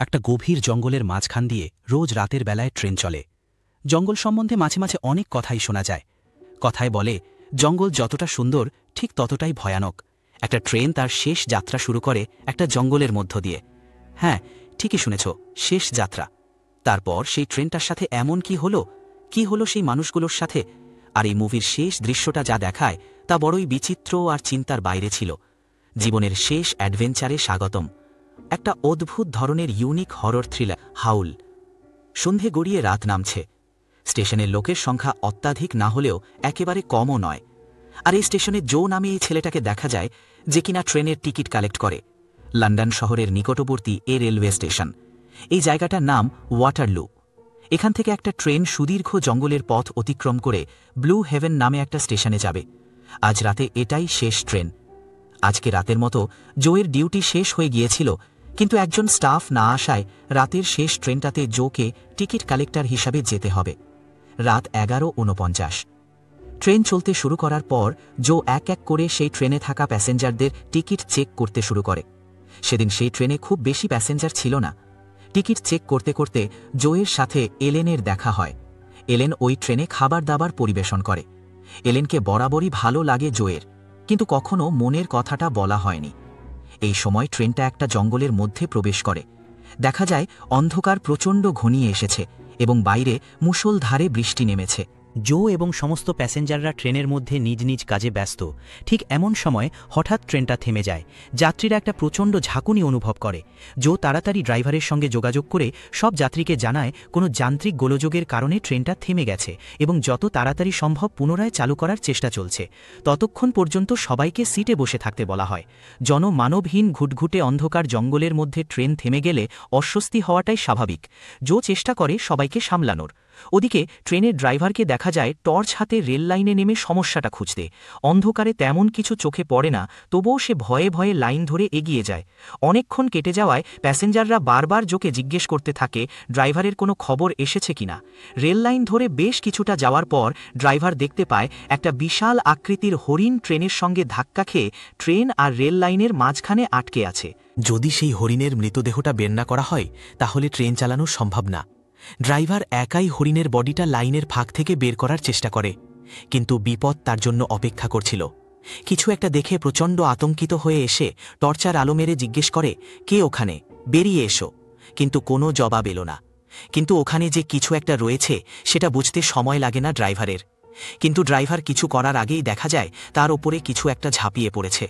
একটা গভীর জঙ্গলের মাঝখান দিয়ে রোজ রাতের বেলায় ট্রেন চলে। জঙ্গল সম্বন্ধে মাঝে মাঝে অনেক কথাই শোনা যায়। কথায় বলে জঙ্গল যতটা সুন্দর ঠিক ততটাই ভয়ানক। একটা ট্রেন তার শেষ যাত্রা শুরু করে একটা জঙ্গলের মধ্য দিয়ে। হ্যাঁ, ঠিকই শুনেছ, শেষ যাত্রা। তারপর সেই ট্রেনটার সাথে এমন কি হলো সেই মানুষগুলোর সাথে? আর এই মুভির শেষ দৃশ্যটা যা দেখায় তা বড়ই বিচিত্র আর চিন্তার বাইরে ছিল। জীবনের শেষ অ্যাডভেঞ্চারে স্বাগতম। একটা অদ্ভুত ধরনের ইউনিক হরর থ্রিলার। হাউল। সন্ধে গড়িয়ে রাত নামছে। স্টেশনের লোকের সংখ্যা অত্যাধিক না হলেও একেবারে কমও নয়। আর এই স্টেশনে জো নামে এই ছেলেটাকে দেখা যায়, যে কিনা ট্রেনের টিকিট কালেক্ট করে। লন্ডন শহরের নিকটবর্তী এ রেলওয়ে স্টেশন। এই জায়গাটার নাম ওয়াটারলু। এখান থেকে একটা ট্রেন সুদীর্ঘ জঙ্গলের পথ অতিক্রম করে ব্লু হেভেন নামে একটা স্টেশনে যাবে। আজ রাতে এটাই শেষ ট্রেন। আজকে রাতের মতো জোয়ের ডিউটি শেষ হয়ে গিয়েছিল, কিন্তু একজন স্টাফ না আসায় রাতের শেষ ট্রেনটাতে জোকে টিকিট কালেক্টর হিসাবে যেতে হবে। রাত 11:49। ট্রেন চলতে শুরু করার পর জো এক এক করে সেই ট্রেনে থাকা প্যাসেঞ্জারদের টিকিট চেক করতে শুরু করে। সেদিন সেই ট্রেনে খুব বেশি প্যাসেঞ্জার ছিল না। টিকিট চেক করতে করতে জোয়ের সাথে এলেনের দেখা হয়। এলেন ওই ট্রেনে খাবার দাবার পরিবেশন করে। এলেনকে বরাবরই ভালো লাগে জোয়ের, কিন্তু কখনো মনের কথাটা বলা হয়নি। এই সময় ট্রেনটা একটা জঙ্গলের মধ্যে প্রবেশ করে। দেখা যায় অন্ধকার প্রচণ্ড ঘনিয়ে এসেছে এবং বাইরে মুষলধারে বৃষ্টি নেমেছে। জো এবং সমস্ত প্যাসেঞ্জাররা ট্রেনের মধ্যে নিজ নিজ কাজে ব্যস্ত। ঠিক এমন সময় হঠাৎ ট্রেনটা থেমে যায়। যাত্রীরা একটা প্রচণ্ড ঝাঁকুনি অনুভব করে। জো তাড়াতাড়ি ড্রাইভারের সঙ্গে যোগাযোগ করে সব যাত্রীকে জানায় কোনো যান্ত্রিক গোলযোগের কারণে ট্রেনটা থেমে গেছে এবং যত তাড়াতাড়ি সম্ভব পুনরায় চালু করার চেষ্টা চলছে। ততক্ষণ পর্যন্ত সবাইকে সিটে বসে থাকতে বলা হয়। জনমানবহীন ঘুটঘুটে অন্ধকার জঙ্গলের মধ্যে ট্রেন থেমে গেলে অস্বস্তি হওয়াটাই স্বাভাবিক। জো চেষ্টা করে সবাইকে সামলানোর। ওদিকে ট্রেনের ড্রাইভারকে দেখা যায় টর্চ হাতে রেল লাইনে নেমে সমস্যাটা খুঁজতে। অন্ধকারে তেমন কিছু চোখে পড়ে না, তবুও সে ভয়ে ভয়ে লাইন ধরে এগিয়ে যায়। অনেকক্ষণ কেটে যাওয়ায় প্যাসেঞ্জাররা বারবার জোকে জিজ্ঞেস করতে থাকে ড্রাইভারের কোনো খবর এসেছে কিনা। রেল লাইন ধরে বেশ কিছুটা যাওয়ার পর ড্রাইভার দেখতে পায় একটা বিশাল আকৃতির হরিণ ট্রেনের সঙ্গে ধাক্কা খেয়ে ট্রেন আর রেল লাইনের মাঝখানে আটকে আছে। যদি সেই হরিণের মৃতদেহটা বের না করা হয় তাহলে ট্রেন চালানো সম্ভব না। ড্রাইভার একাই হরিণের বডিটা লাইনের ফাঁক থেকে বের করার চেষ্টা করে, কিন্তু বিপদ তার জন্য অপেক্ষা করছিল। কিছু একটা দেখে প্রচণ্ড আতঙ্কিত হয়ে এসে টর্চার আলো মেরে জিজ্ঞেস করে, কে ওখানে, বেরিয়ে এসো। কিন্তু কোনো জবাব এলো না। কিন্তু ওখানে যে কিছু একটা রয়েছে সেটা বুঝতে সময় লাগে না ড্রাইভারের। কিন্তু ড্রাইভার কিছু করার আগেই দেখা যায় তার ওপরে কিছু একটা ঝাঁপিয়ে পড়েছে।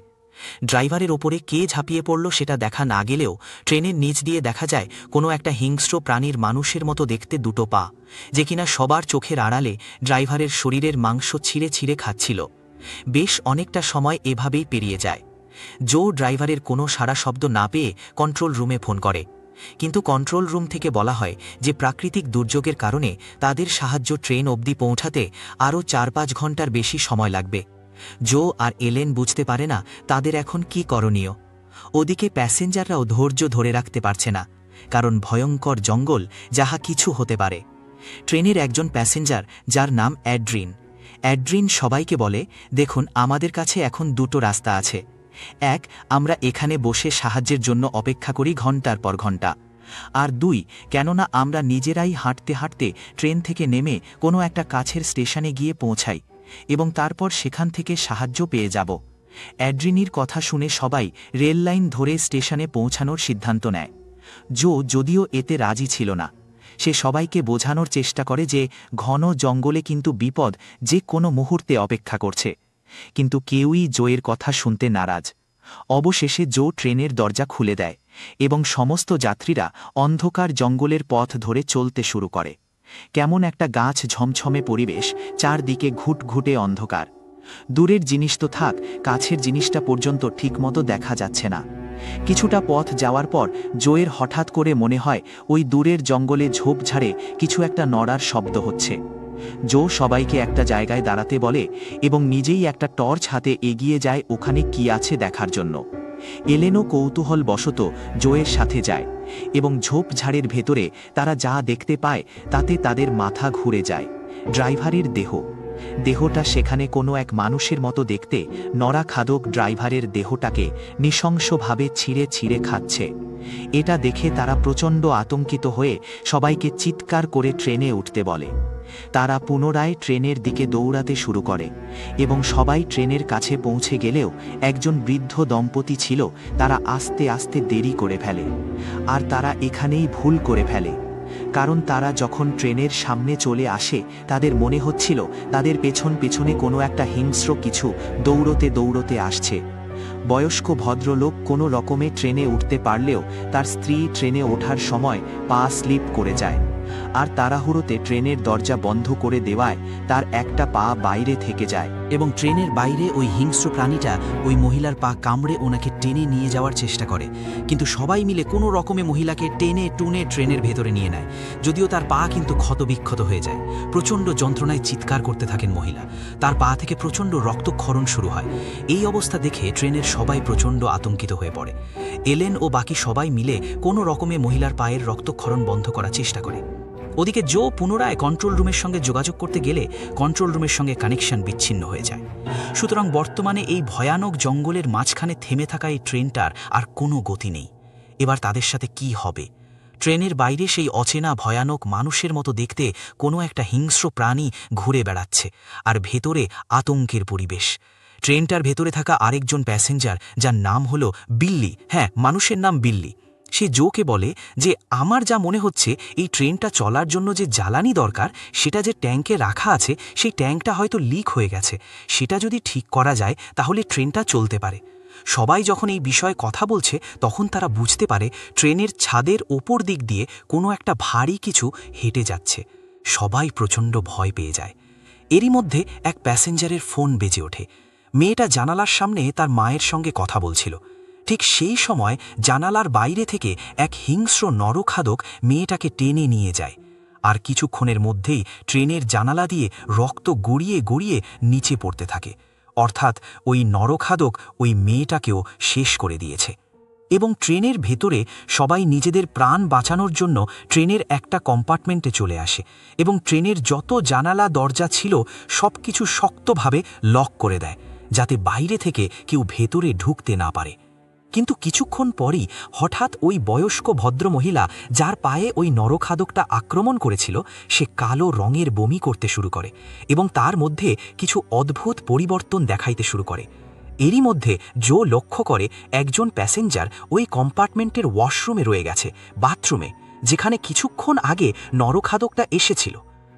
ড্রাইভারের ওপরে কে ঝাঁপিয়ে পড়ল সেটা দেখা না গেলেও ট্রেনের নিচ দিয়ে দেখা যায় কোনো একটা হিংস্র প্রাণীর মানুষের মতো দেখতে দুটো পা, যে কিনা সবার চোখের আড়ালে ড্রাইভারের শরীরের মাংস ছিঁড়ে ছিঁড়ে খাচ্ছিল। বেশ অনেকটা সময় এভাবেই পেরিয়ে যায়। জো ড্রাইভারের কোনো সাড়া শব্দ না পেয়ে কন্ট্রোল রুমে ফোন করে, কিন্তু কন্ট্রোল রুম থেকে বলা হয় যে প্রাকৃতিক দুর্যোগের কারণে তাদের সাহায্য ট্রেন অবধি পৌঁছাতে আরও 4-5 ঘন্টার বেশি সময় লাগবে। জো আর এলেন বুঝতে পারে না তাদের এখন কি করণীয়। ওদিকে প্যাসেঞ্জাররাও ধৈর্য ধরে রাখতে পারছে না, কারণ ভয়ঙ্কর জঙ্গল যাহা কিছু হতে পারে। ট্রেনের একজন প্যাসেঞ্জার, যার নাম অ্যাড্রিন সবাইকে বলে, দেখুন, আমাদের কাছে এখন দুটো রাস্তা আছে। এক, আমরা এখানে বসে সাহায্যের জন্য অপেক্ষা করি ঘন্টার পর ঘন্টা। আর দুই, কেননা আমরা নিজেরাই হাঁটতে হাঁটতে ট্রেন থেকে নেমে কোনো একটা কাছের স্টেশনে গিয়ে পৌঁছাই এবং তারপর সেখান থেকে সাহায্য পেয়ে যাব। অ্যাড্রিনির কথা শুনে সবাই রেল লাইন ধরে স্টেশনে পৌঁছানোর সিদ্ধান্ত নেয়। জো যদিও এতে রাজি ছিল না। সে সবাইকে বোঝানোর চেষ্টা করে যে ঘন জঙ্গলে কিন্তু বিপদ যে কোনো মুহূর্তে অপেক্ষা করছে, কিন্তু কেউই জোয়ের কথা শুনতে নারাজ। অবশেষে জো ট্রেনের দরজা খুলে দেয় এবং সমস্ত যাত্রীরা অন্ধকার জঙ্গলের পথ ধরে চলতে শুরু করে। কেমন একটা গাছ ঝমঝমে পরিবেশ, চারদিকে ঘুটঘুটে অন্ধকার। দূরের জিনিস তো থাক, কাছের জিনিসটা পর্যন্ত ঠিকমতো দেখা যাচ্ছে না। কিছুটা পথ যাওয়ার পর জোয়ের হঠাৎ করে মনে হয় ওই দূরের জঙ্গলে ঝোপঝাড়ে কিছু একটা নড়ার শব্দ হচ্ছে। জো সবাইকে একটা জায়গায় দাঁড়াতে বলে এবং নিজেই একটা টর্চ হাতে এগিয়ে যায় ওখানে কি আছে দেখার জন্য। এলেনও কৌতূহল বশত জোয়ের সাথে যায় এবং ঝোপঝাড়ের ভেতরে তারা যা দেখতে পায় তাতে তাদের মাথা ঘুরে যায়। ড্রাইভারের দেহ, দেহটা সেখানে কোনো এক মানুষের মতো দেখতে নরা খাদক ড্রাইভারের দেহটাকে নৃশংসভাবে ছিঁড়ে ছিঁড়ে খাচ্ছে। এটা দেখে তারা প্রচণ্ড আতঙ্কিত হয়ে সবাইকে চিৎকার করে ট্রেনে উঠতে বলে। তারা পুনরায় ট্রেনের দিকে দৌড়াতে শুরু করে এবং সবাই ট্রেনের কাছে পৌঁছে গেলেও একজন বৃদ্ধ দম্পতি ছিল, তারা আস্তে আস্তে দেরি করে ফেলে। আর তারা এখানেই ভুল করে ফেলে, কারণ তারা যখন ট্রেনের সামনে চলে আসে তাদের মনে হচ্ছিল তাদের পেছন পেছনে কোনো একটা হিংস্র কিছু দৌড়তে দৌড়তে আসছে। বয়স্ক ভদ্রলোক কোনো রকমে ট্রেনে উঠতে পারলেও তার স্ত্রী ট্রেনে ওঠার সময় পা স্লিপ করে যায়, আর তাড়াহুড়োতে ট্রেনের দরজা বন্ধ করে দেওয়ায় তার একটা পা বাইরে থেকে যায় এবং ট্রেনের বাইরে ওই হিংস্র প্রাণীটা ওই মহিলার পা কামড়ে ওনাকে টেনে নিয়ে যাওয়ার চেষ্টা করে। কিন্তু সবাই মিলে কোনো রকমে মহিলাকে টেনে টুনে ট্রেনের ভেতরে নিয়ে নেয়, যদিও তার পা কিন্তু ক্ষতবিক্ষত হয়ে যায়। প্রচণ্ড যন্ত্রণায় চিৎকার করতে থাকেন মহিলা, তার পা থেকে প্রচণ্ড রক্তক্ষরণ শুরু হয়। এই অবস্থা দেখে ট্রেনের সবাই প্রচণ্ড আতঙ্কিত হয়ে পড়ে। এলেন ও বাকি সবাই মিলে কোনো রকমে মহিলার পায়ের রক্তক্ষরণ বন্ধ করার চেষ্টা করে। ওদিকে জো পুনরায় কন্ট্রোল রুমের সঙ্গে যোগাযোগ করতে গেলে কন্ট্রোল রুমের সঙ্গে কানেকশন বিচ্ছিন্ন হয়ে যায়। সুতরাং বর্তমানে এই ভয়ানক জঙ্গলের মাঝখানে থেমে থাকা এই ট্রেনটার আর কোনো গতি নেই। এবার তাদের সাথে কি হবে? ট্রেনের বাইরে সেই অচেনা ভয়ানক মানুষের মতো দেখতে কোনো একটা হিংস্র প্রাণী ঘুরে বেড়াচ্ছে, আর ভেতরে আতঙ্কের পরিবেশ। ট্রেনটার ভেতরে থাকা আরেকজন প্যাসেঞ্জার, যার নাম হলো বিল্লি, হ্যাঁ মানুষের নাম বিল্লি, সে জোকে বলে যে আমার যা মনে হচ্ছে এই ট্রেনটা চলার জন্য যে জ্বালানি দরকার সেটা যে ট্যাঙ্কে রাখা আছে সেই ট্যাঙ্কটা হয়তো লিক হয়ে গেছে, সেটা যদি ঠিক করা যায় তাহলে ট্রেনটা চলতে পারে। সবাই যখন এই বিষয়ে কথা বলছে তখন তারা বুঝতে পারে ট্রেনের ছাদের ওপর দিক দিয়ে কোনো একটা ভারী কিছু হেঁটে যাচ্ছে। সবাই প্রচণ্ড ভয় পেয়ে যায়। এরই মধ্যে এক প্যাসেঞ্জারের ফোন বেজে ওঠে। মেয়েটা জানালার সামনে তার মায়ের সঙ্গে কথা বলছিল। ঠিক সেই সময় জানালার বাইরে থেকে এক হিংস্র নরখাদক মেয়েটাকে টেনে নিয়ে যায়, আর কিছুক্ষণের মধ্যেই ট্রেনের জানালা দিয়ে রক্ত গড়িয়ে গড়িয়ে নিচে পড়তে থাকে। অর্থাৎ ওই নরখাদক ওই মেয়েটাকেও শেষ করে দিয়েছে। এবং ট্রেনের ভেতরে সবাই নিজেদের প্রাণ বাঁচানোর জন্য ট্রেনের একটা কম্পার্টমেন্টে চলে আসে এবং ট্রেনের যত জানালা দরজা ছিল সব কিছু শক্তভাবে লক করে দেয়, যাতে বাইরে থেকে কেউ ভেতরে ঢুকতে না পারে। কিন্তু কিছুক্ষণ পরই হঠাৎ ওই বয়স্ক ভদ্রমহিলা, যার পায়ে ওই নরখাদকটা আক্রমণ করেছিল, সে কালো রঙের বমি করতে শুরু করে এবং তার মধ্যে কিছু অদ্ভুত পরিবর্তন দেখাইতে শুরু করে। এরই মধ্যে জো লক্ষ্য করে একজন প্যাসেঞ্জার ওই কম্পার্টমেন্টের ওয়াশরুমে রয়ে গেছে, বাথরুমে, যেখানে কিছুক্ষণ আগে নরখাদকটা এসেছিল।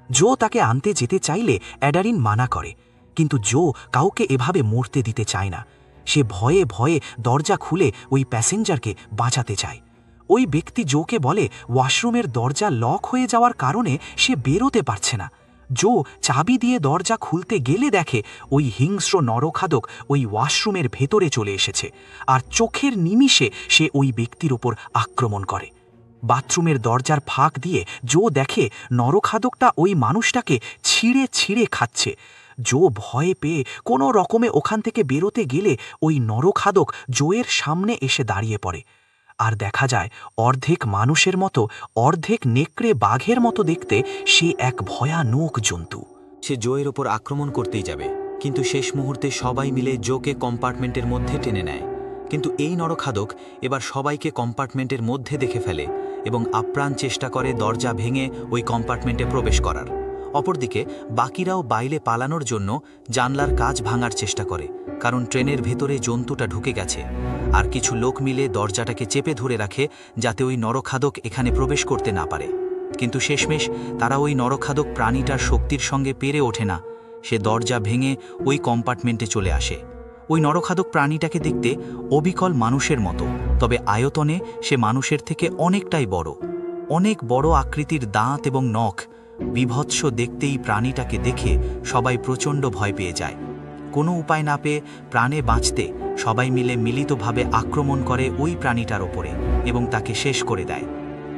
জো তাকে আনতে যেতে চাইলে অ্যাডারিন মানা করে, কিন্তু জো কাউকে এভাবে মরতে দিতে চায় না। সে ভয়ে ভয়ে দরজা খুলে ওই প্যাসেঞ্জারকে বাঁচাতে চায়। ওই ব্যক্তি জোকে বলে ওয়াশরুমের দরজা লক হয়ে যাওয়ার কারণে সে বেরোতে পারছে না। জো চাবি দিয়ে দরজা খুলতে গেলে দেখে ওই হিংস্র নরখাদক ওই ওয়াশরুমের ভেতরে চলে এসেছে, আর চোখের নিমিষে সে ওই ব্যক্তির ওপর আক্রমণ করে। বাথরুমের দরজার ফাঁক দিয়ে জো দেখে নরখাদকটা ওই মানুষটাকে ছিঁড়ে ছিঁড়ে খাচ্ছে। জো ভয়ে পেয়ে কোনো রকমে ওখান থেকে বেরোতে গেলে ওই নরখাদক জোয়ের সামনে এসে দাঁড়িয়ে পড়ে, আর দেখা যায় অর্ধেক মানুষের মতো অর্ধেক নেকড়ে বাঘের মতো দেখতে সে এক ভয়ানক জন্তু। সে জোয়ের ওপর আক্রমণ করতেই যাবে, কিন্তু শেষ মুহূর্তে সবাই মিলে জোকে কম্পার্টমেন্টের মধ্যে টেনে নেয়। কিন্তু এই নরখাদক এবার সবাইকে কম্পার্টমেন্টের মধ্যে দেখে ফেলে এবং আপ্রাণ চেষ্টা করে দরজা ভেঙে ওই কম্পার্টমেন্টে প্রবেশ করার। অপরদিকে বাকিরাও বাইরে পালানোর জন্য জানলার কাচ ভাঙার চেষ্টা করে, কারণ ট্রেনের ভেতরে জন্তুটা ঢুকে গেছে। আর কিছু লোক মিলে দরজাটাকে চেপে ধরে রাখে যাতে ওই নরখাদক এখানে প্রবেশ করতে না পারে। কিন্তু শেষমেশ তারা ওই নরখাদক প্রাণীটার শক্তির সঙ্গে পেরে ওঠে না। সে দরজা ভেঙে ওই কম্পার্টমেন্টে চলে আসে। ওই নরখাদক প্রাণীটাকে দেখতে অবিকল মানুষের মতো, তবে আয়তনে সে মানুষের থেকে অনেকটাই বড়। অনেক বড় আকৃতির দাঁত এবং নখ। বিভৎস দেখতেই প্রাণীটাকে দেখে সবাই প্রচণ্ড ভয় পেয়ে যায়। কোনো উপায় না পেয়ে প্রাণে বাঁচতে সবাই মিলে মিলিতভাবে আক্রমণ করে ওই প্রাণীটার ওপরে এবং তাকে শেষ করে দেয়।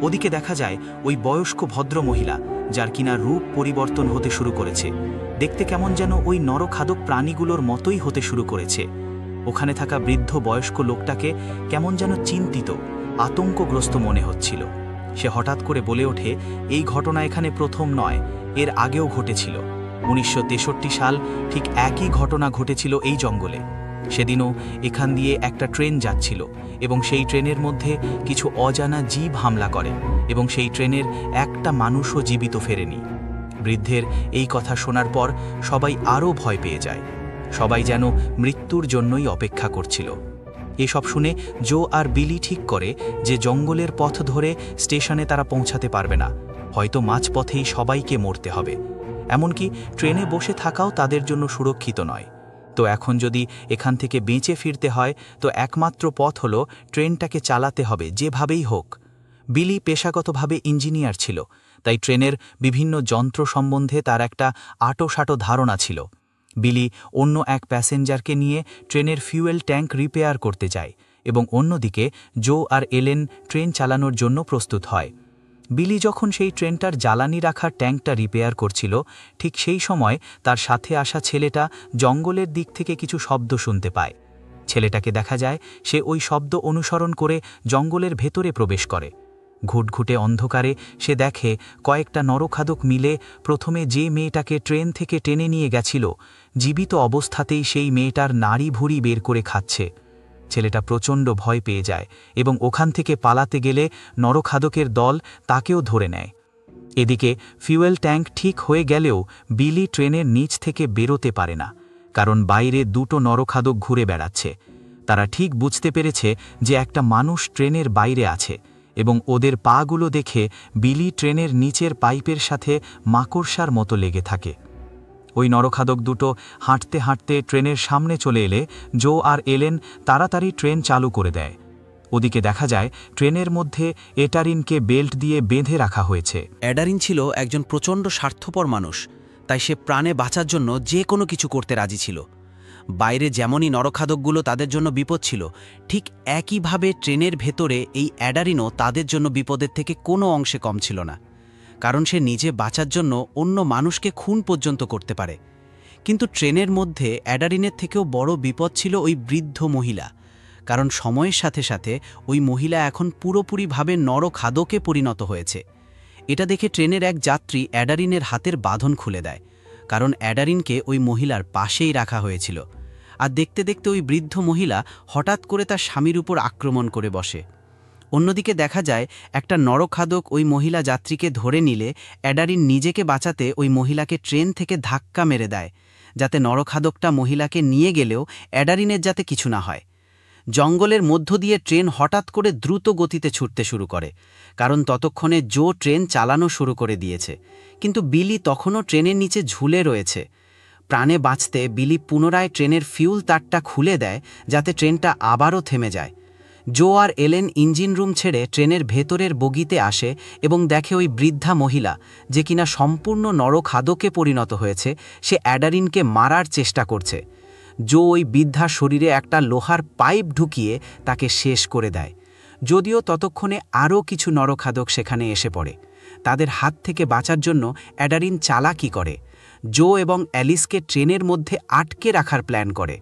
ওদিকে দেখা যায় ওই বয়স্ক ভদ্র মহিলা, যার কিনা রূপ পরিবর্তন হতে শুরু করেছে, দেখতে কেমন যেন ওই নরখাদক প্রাণীগুলোর মতোই হতে শুরু করেছে। ওখানে থাকা বৃদ্ধ বয়স্ক লোকটাকে কেমন যেন চিন্তিত, আতঙ্কগ্রস্ত মনে হচ্ছিল। সে হঠাৎ করে বলে ওঠে, এই ঘটনা এখানে প্রথম নয়, এর আগেও ঘটেছিল। 1963 সাল ঠিক একই ঘটনা ঘটেছিল এই জঙ্গলে। সেদিনও এখান দিয়ে একটা ট্রেন যাচ্ছিল এবং সেই ট্রেনের মধ্যে কিছু অজানা জীব হামলা করে এবং সেই ট্রেনের একটা মানুষও জীবিত ফেরেনি। বৃদ্ধের এই কথা শোনার পর সবাই আরও ভয় পেয়ে যায়। সবাই যেন মৃত্যুর জন্যই অপেক্ষা করছিল। এসব শুনে জো আর বিলি ঠিক করে যে জঙ্গলের পথ ধরে স্টেশনে তারা পৌঁছাতে পারবে না, হয়তো মাঝপথেই সবাইকে মরতে হবে। এমনকি ট্রেনে বসে থাকাও তাদের জন্য সুরক্ষিত নয়। তো এখন যদি এখান থেকে বেঁচে ফিরতে হয় তো একমাত্র পথ হলো ট্রেনটাকে চালাতে হবে যেভাবেই হোক। বিলি পেশাগতভাবে ইঞ্জিনিয়ার ছিল, তাই ট্রেনের বিভিন্ন যন্ত্র সম্বন্ধে তার একটা আঁটোসাঁটো ধারণা ছিল। বিলি অন্য এক প্যাসেঞ্জারকে নিয়ে ট্রেনের ফিউয়েল ট্যাঙ্ক রিপেয়ার করতে যায় এবং অন্যদিকে জো আর এলেন ট্রেন চালানোর জন্য প্রস্তুত হয়। বিলি যখন সেই ট্রেনটার জ্বালানি রাখার ট্যাঙ্কটা রিপেয়ার করছিল, ঠিক সেই সময় তার সাথে আসা ছেলেটা জঙ্গলের দিক থেকে কিছু শব্দ শুনতে পায়। ছেলেটাকে দেখা যায় সে ওই শব্দ অনুসরণ করে জঙ্গলের ভেতরে প্রবেশ করে। ঘুটঘুটে অন্ধকারে সে দেখে কয়েকটা নরখাদক মিলে প্রথমে যে মেয়েটাকে ট্রেন থেকে টেনে নিয়ে গেছিল, জীবিত অবস্থাতেই সেই মেয়েটার নাড়ি ভুঁড়ি বের করে খাচ্ছে। ছেলেটা প্রচণ্ড ভয় পেয়ে যায় এবং ওখান থেকে পালাতে গেলে নরখাদকের দল তাকেও ধরে নেয়। এদিকে ফিউয়েল ট্যাঙ্ক ঠিক হয়ে গেলেও বিলি ট্রেনের নিচ থেকে বেরোতে পারে না, কারণ বাইরে দুটো নরখাদক ঘুরে বেড়াচ্ছে। তারা ঠিক বুঝতে পেরেছে যে একটা মানুষ ট্রেনের বাইরে আছে এবং ওদের পাগুলো দেখে বিলি ট্রেনের নিচের পাইপের সাথে মাকড়সার মতো লেগে থাকে। ওই নরখাদক দুটো হাঁটতে হাঁটতে ট্রেনের সামনে চলে এলে জো আর এলেন তাড়াতাড়ি ট্রেন চালু করে দেয়। ওদিকে দেখা যায় ট্রেনের মধ্যে এটারিনকে বেল্ট দিয়ে বেঁধে রাখা হয়েছে। অ্যাডারিন ছিল একজন প্রচণ্ড স্বার্থপর মানুষ, তাই সে প্রাণে বাঁচার জন্য যে কোনো কিছু করতে রাজি ছিল। বাইরে যেমনই নরখাদকগুলো তাদের জন্য বিপদ ছিল, ঠিক একইভাবে ট্রেনের ভেতরে এই অ্যাডারিনও তাদের জন্য বিপদের থেকে কোনো অংশে কম ছিল না, কারণ সে নিজে বাঁচার জন্য অন্য মানুষকে খুন পর্যন্ত করতে পারে। কিন্তু ট্রেনের মধ্যে অ্যাডারিনের থেকেও বড় বিপদ ছিল ওই বৃদ্ধ মহিলা, কারণ সময়ের সাথে সাথে ওই মহিলা এখন পুরোপুরিভাবে নরখাদকে পরিণত হয়েছে। এটা দেখে ট্রেনের এক যাত্রী অ্যাডারিনের হাতের বাঁধন খুলে দেয়, কারণ অ্যাডারিনকে ওই মহিলার পাশেই রাখা হয়েছিল। আর দেখতে দেখতে ওই বৃদ্ধ মহিলা হঠাৎ করে তার স্বামীর উপর আক্রমণ করে বসে। অন্যদিকে দেখা যায় একটা নরখাদক ওই মহিলা যাত্রীকে ধরে নিলে অ্যাডারিন নিজেকে বাঁচাতে ওই মহিলাকে ট্রেন থেকে ধাক্কা মেরে দেয়, যাতে নরখাদকটা মহিলাকে নিয়ে গেলেও অ্যাডারিনের যাতে কিছু না হয়। জঙ্গলের মধ্য দিয়ে ট্রেন হঠাৎ করে দ্রুত গতিতে ছুটতে শুরু করে, কারণ ততক্ষণে জো ট্রেন চালানো শুরু করে দিয়েছে, কিন্তু বিলি তখনও ট্রেনের নিচে ঝুলে রয়েছে। প্রাণে বাঁচতে বিলি পুনরায় ট্রেনের ফিউল তারটা খুলে দেয়, যাতে ট্রেনটা আবারও থেমে যায়। জো আর এলেন ইঞ্জিন রুম ছেড়ে ট্রেনের ভেতরের বগিতে আসে এবং দেখে ওই বৃদ্ধা মহিলা, যে কিনা সম্পূর্ণ নরখাদকে পরিণত হয়েছে, সে অ্যাডারিনকে মারার চেষ্টা করছে। জো ওই বৃদ্ধার শরীরে একটা লোহার পাইপ ঢুকিয়ে তাকে শেষ করে দেয়। যদিও ততক্ষণে আরও কিছু নরখাদক সেখানে এসে পড়ে। তাদের হাত থেকে বাঁচার জন্য অ্যাডারিন চালাকি করে। জো এবং অ্যালিসকে ট্রেনের মধ্যে আটকে রাখার প্ল্যান করে,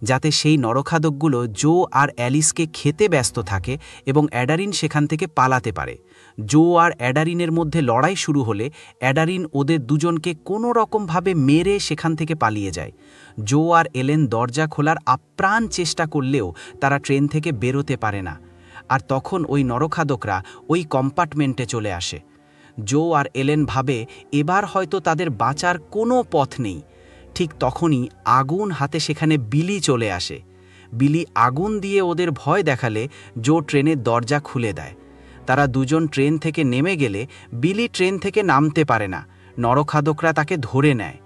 যাতে সেই নরখাদকগুলো জো আর অ্যালিসকে খেতে ব্যস্ত থাকে এবং অ্যাডারিন সেখান থেকে পালাতে পারে। জো আর অ্যাডারিনের মধ্যে লড়াই শুরু হলে অ্যাডারিন ওদের দুজনকে কোনো রকমভাবে মেরে সেখান থেকে পালিয়ে যায়। জো আর এলেন দরজা খোলার আপ্রাণ চেষ্টা করলেও তারা ট্রেন থেকে বেরোতে পারে না। আর তখন ওই নরখাদকরা ওই কম্পার্টমেন্টে চলে আসে। জো আর এলেন ভাবে এবার হয়তো তাদের বাঁচার কোনো পথ নেই। ঠিক তখনই আগুন হাতে সেখানে বিলি চলে আসে। বিলি আগুন দিয়ে ওদের ভয় দেখালে জো ট্রেনের দরজা খুলে দেয়। তারা দুজন ট্রেন থেকে নেমে গেলে বিলি ট্রেন থেকে নামতে পারে না। নরখাদকরা তাকে ধরে নেয়।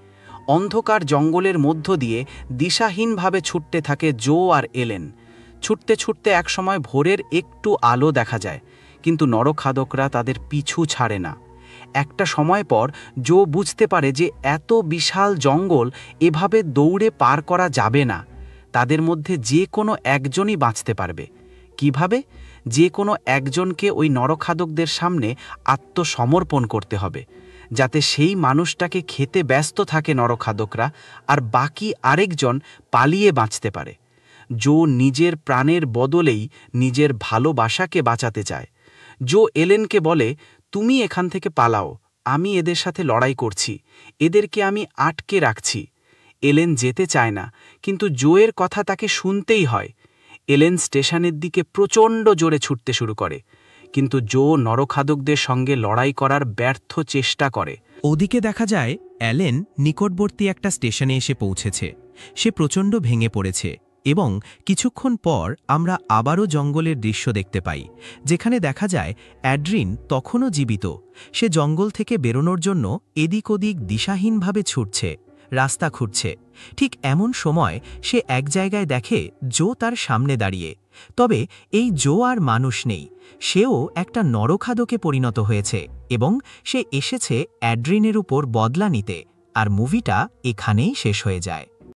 অন্ধকার জঙ্গলের মধ্য দিয়ে দিশাহীনভাবে ছুটতে থাকে জো আর এলেন। ছুটতে ছুটতে একসময় ভোরের একটু আলো দেখা যায়, কিন্তু নরখাদকরা তাদের পিছু ছাড়ে না। একটা সময় পর জো বুঝতে পারে যে এত বিশাল জঙ্গল এভাবে দৌড়ে পার করা যাবে না। তাদের মধ্যে যে কোনো একজনই বাঁচতে পারবে। কিভাবে? যে কোনো একজনকে ওই নরখাদকদের সামনে আত্মসমর্পণ করতে হবে, যাতে সেই মানুষটাকে খেতে ব্যস্ত থাকে নরখাদকরা, আর বাকি আরেকজন পালিয়ে বাঁচতে পারে। জো নিজের প্রাণের বদলেই নিজের ভালোবাসাকে বাঁচাতে চায়। জো এলেনকে বলে, তুমি এখান থেকে পালাও, আমি এদের সাথে লড়াই করছি, এদেরকে আমি আটকে রাখছি। এলেন যেতে চায় না, কিন্তু জোয়ের কথা তাকে শুনতেই হয়। এলেন স্টেশনের দিকে প্রচণ্ড জোরে ছুটতে শুরু করে, কিন্তু জো নরখাদকদের সঙ্গে লড়াই করার ব্যর্থ চেষ্টা করে। ওদিকে দেখা যায় অ্যালেন নিকটবর্তী একটা স্টেশনে এসে পৌঁছেছে। সে প্রচণ্ড ভেঙে পড়েছে এবং কিছুক্ষণ পর আমরা আবারও জঙ্গলের দৃশ্য দেখতে পাই, যেখানে দেখা যায় অ্যাড্রিন তখনও জীবিত। সে জঙ্গল থেকে বেরোনোর জন্য এদিক ওদিক দিশাহীনভাবে ছুটছে, রাস্তা খুঁজছে। ঠিক এমন সময় সে এক জায়গায় দেখে জো তার সামনে দাঁড়িয়ে। তবে এই জো আর মানুষ নেই, সেও একটা নরখাদকে পরিণত হয়েছে এবং সে এসেছে অ্যাড্রিনের উপর বদলা নিতে। আর মুভিটা এখানেই শেষ হয়ে যায়।